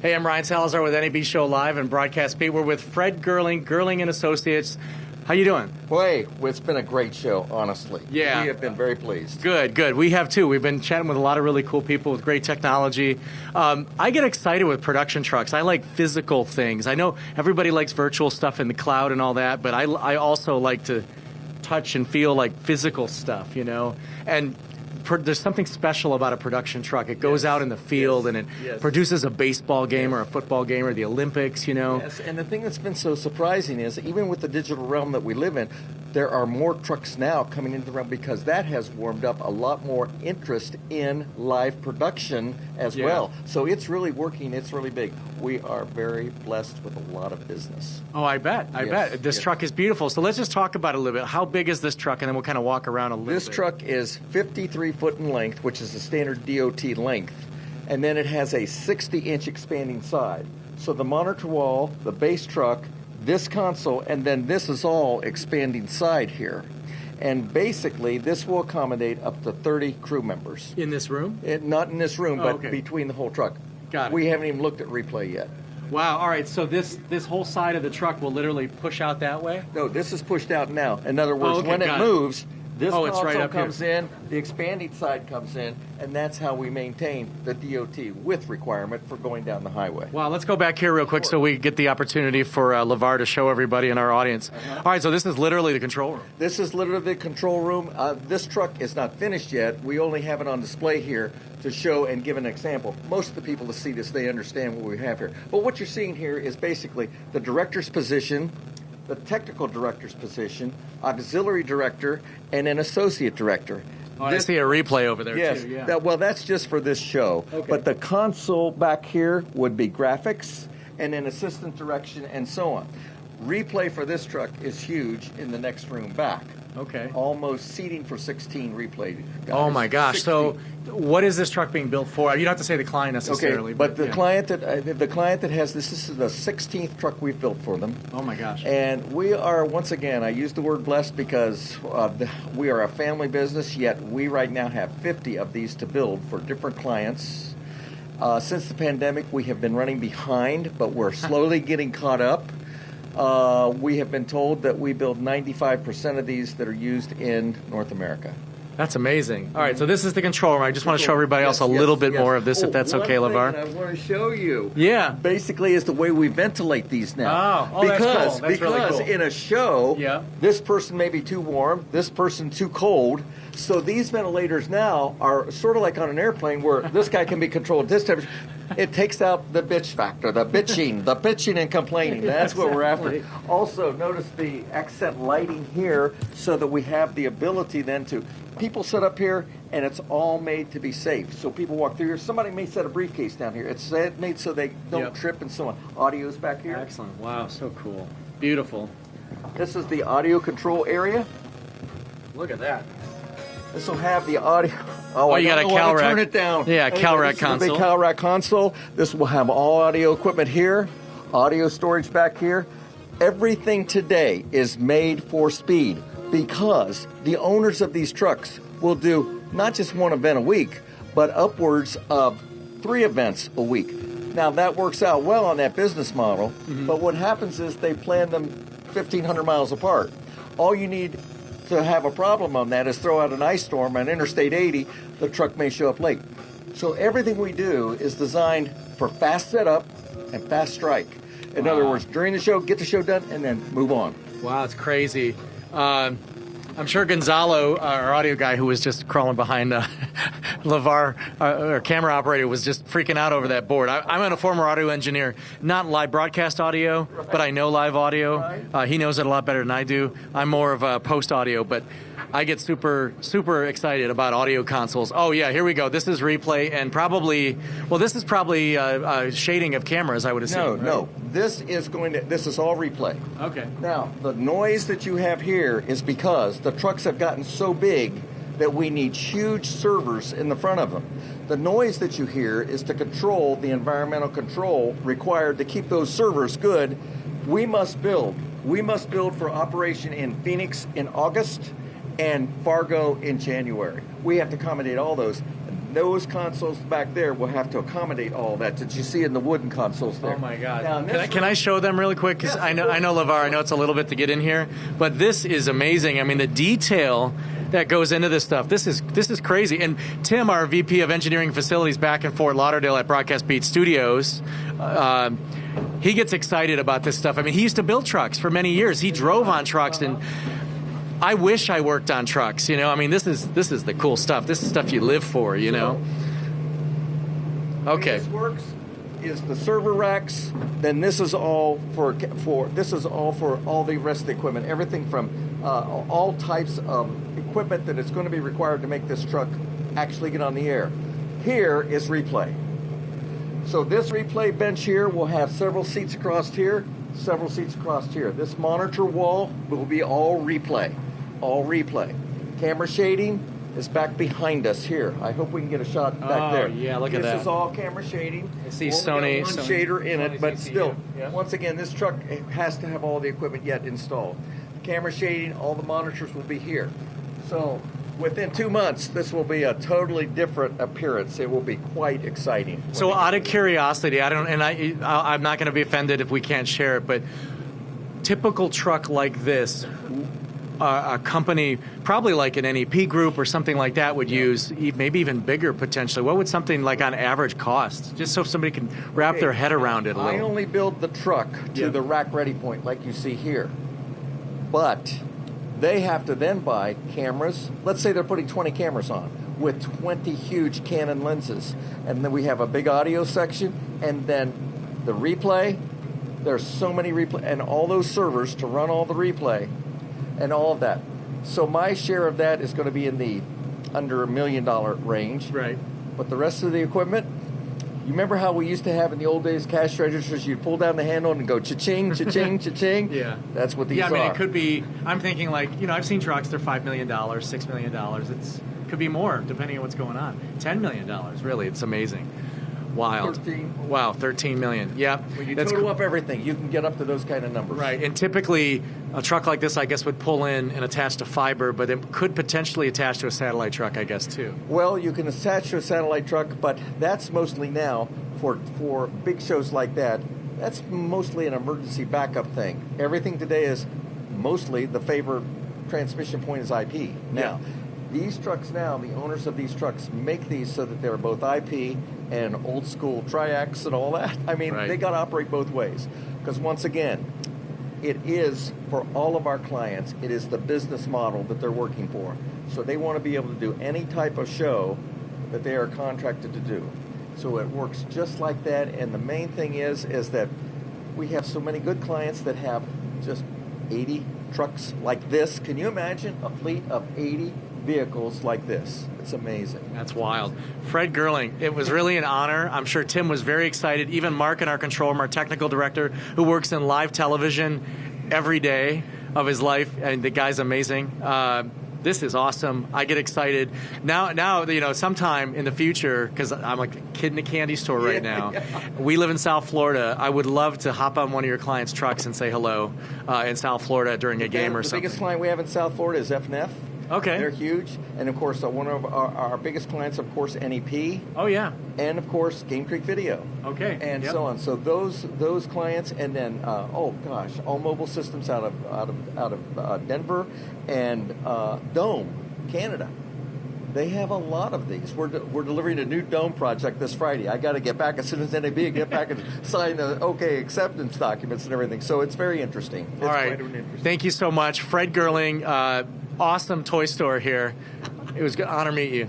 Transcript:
Hey, I'm Ryan Salazar with NAB Show Live and Broadcast Beat. We're with Fred Gerling, Gerling and Associates. How you doing? Boy, it's been a great show, honestly. Yeah. We have been very pleased. Good, good. We have too. We've been chatting with a lot of really cool people with great technology. I get excited with production trucks. I like physical things. I know everybody likes virtual stuff in the cloud and all that, but I also like to touch and feel like physical stuff, you know? And there's something special about a production truck. It goes out in the field and it produces a baseball game or a football game or the Olympics, you know? Yes, and the thing that's been so surprising is even with the digital realm that we live in, there are more trucks now coming into the realm because that has warmed up a lot more interest in live production as well. So it's really working. It's really big. We are very blessed with a lot of business. Oh, I bet. I bet. This truck is beautiful. So let's just talk about it a little bit. How big is this truck? And then we'll kind of walk around a little bit. This truck is 53 foot in length, which is the standard DOT length. And then it has a 60-inch expanding side. So the monitor wall, the base truck, this console, and then this is all expanding side here. And basically, this will accommodate up to 30 crew members. In this room? Not in this room, but between the whole truck. Got it. We haven't even looked at replay yet. Wow. All right. So this whole side of the truck will literally push out that way? No, this is pushed out now. In other words, when it moves, this console right up comes here. in, the expanding side comes in, and that's how we maintain the DOT with requirement for going down the highway. Wow, let's go back here real quick so we get the opportunity for LeVar to show everybody in our audience. All right, so this is literally the control room. This is literally the control room. This truck is not finished yet. We only have it on display here to show and give an example. Most of the people that see this, they understand what we have here. But what you're seeing here is basically the director's position, the technical director's position, auxiliary director, and an associate director. Oh, I see a replay over there, too. Yeah. That's just for this show. Okay. But the console back here would be graphics and then assistant direction and so on. Replay for this truck is huge in the next room back. Okay. Almost seating for 16 replay guys. Oh, my gosh. 16. So what is this truck being built for? You don't have to say the client necessarily. Okay, but the client that has this is the 16th truck we've built for them. Oh, my gosh. And we are, once again, I use the word blessed because we are a family business, yet we right now have 50 of these to build for different clients. Since the pandemic, we have been running behind, but we're slowly getting caught up. We have been told that we build 95% of these that are used in North America. That's amazing. All right, so this is the control room. I just want to show everybody else a little bit more of this, if that's okay, LeVar. I want to show you. Yeah. Basically, is the way we ventilate these now. Oh, that's cool. That's because really cool. in a show, this person may be too warm, this person too cold. So these ventilators now are sort of like on an airplane where this guy can be controlled at this temperature. It takes out the bitch factor, the bitching and complaining. That's what we're after. Also, notice the accent lighting here so that we have the ability then to, people sit up here and it's all made to be safe. So people walk through here. Somebody may set a briefcase down here. It's made so they don't trip and so on. Audio's back here. Excellent. Wow, so cool. Beautiful. This is the audio control area. Look at that. This will have the audio. Oh, you got a CalRac. Turn it down. Yeah, CalRac this console. Is a big CalRac console. This will have all audio equipment here, audio storage back here. Everything today is made for speed because the owners of these trucks will do not just one event a week, but upwards of 3 events a week. Now, that works out well on that business model, but what happens is they plan them 1,500 miles apart. All you need to have a problem on that is throw out an ice storm on Interstate 80, the truck may show up late. So everything we do is designed for fast setup and fast strike. In other words, during the show, get the show done, and then move on. Wow, it's crazy. I'm sure Gonzalo, our audio guy who was just crawling behind LeVar, our camera operator, was just freaking out over that board. I'm a former audio engineer, not live broadcast audio, but I know live audio. He knows it a lot better than I do. I'm more of a post audio, but I get super, super excited about audio consoles. Oh, yeah, here we go. This is replay and this is probably shading of cameras, I would assume. No. This is all replay. Okay. Now, the noise that you have here is because the trucks have gotten so big that we need huge servers in the front of them. The noise that you hear is to control the environmental control required to keep those servers good. We must build. We must build for operation in Phoenix in August and Fargo in January. We have to accommodate all those. those consoles back there will have to accommodate all that that you see in the wooden consoles there. Oh my God! Now, Can I show them really quick? Because I know LeVar. I know it's a little bit to get in here, but this is amazing. I mean, the detail that goes into this stuff. This is crazy. And Tim, our VP of Engineering Facilities back in Fort Lauderdale at Broadcast Beat Studios, he gets excited about this stuff. I mean, he used to build trucks for many years. He drove on trucks, and I wish I worked on trucks. I mean, this is the cool stuff. This is stuff you live for. Okay. The way this works is the server racks. Then this is all for all the rest of the equipment. Everything from all types of equipment that is going to be required to make this truck actually get on the air. Here is replay. So this replay bench here will have several seats across here, several seats across here. This monitor wall will be all replay. All replay. Camera shading is back behind us here. I hope we can get a shot back there. Yeah, look at that. This is all camera shading. I see Only Sony got one shader in it, but CCU. still, Yeah. once again, this truck has to have all the equipment yet installed. Camera shading, all the monitors will be here. So within 2 months, this will be a totally different appearance. It will be quite exciting. So out of curiosity, I'm not going to be offended if we can't share it, but typical truck like this, a company probably like an NEP group or something like that would use, maybe even bigger potentially. What would something like on average cost? Just so somebody can wrap their head around it a little. I only build the truck to the rack ready point like you see here. But they have to then buy cameras. Let's say they're putting 20 cameras on with 20 huge Canon lenses. And then we have a big audio section, and then the replay. There's so many replay, and all those servers to run all the replay and all of that. So my share of that is going to be in the under $1 million range. Right. But the rest of the equipment, you remember how we used to have in the old days cash registers? You'd pull down the handle and go cha-ching, cha-ching, cha-ching. Yeah. That's what these are. Yeah, I mean, it could be, I'm thinking like, I've seen trucks, they're $5 million, $6 million. It could be more depending on what's going on. $10 million, really. It's amazing. Wild. 13. Wow, 13 million. Yeah. When you total up everything, you can get up to those kind of numbers. Right, and typically a truck like this, I guess, would pull in and attach to fiber, but it could potentially attach to a satellite truck, I guess, too. Well, you can attach to a satellite truck, but that's mostly now for big shows like that. That's mostly an emergency backup thing. Everything today is mostly the favored transmission point is IP. Now, these trucks now, the owners of these trucks make these so that they're both IP and old school triacs and all that. I mean, they got to operate both ways. Because once again, it is, for all of our clients, it is the business model that they're working for. So they want to be able to do any type of show that they are contracted to do. So it works just like that. And the main thing is that we have so many good clients that have just 80 trucks like this. Can you imagine a fleet of 80 vehicles like this? It's amazing. That's wild. Fred GERLING, it was really an honor. I'm sure Tim was very excited. Even Mark in our control room, our technical director, who works in live television every day of his life, and the guy's amazing. This is awesome. I get excited. Now, sometime in the future, because I'm like a kid in a candy store right now. We live in South Florida. I would love to hop on one of your clients' trucks and say hello in South Florida during a game or something. The biggest client we have in South Florida is F&F. Okay. They're huge. And, of course, one of our biggest clients, of course, NEP. Oh, yeah. And, of course, Game Creek Video. Okay. And so on. So those clients, and then, All Mobile Systems out of Denver, and Dome, Canada. They have a lot of these. We're delivering a new Dome project this Friday. I got to get back as soon as NAB get back and sign the acceptance documents and everything. So it's very interesting. All right. Thank you so much. Fred GERLING, awesome toy store here. It was good. Honor to meet you.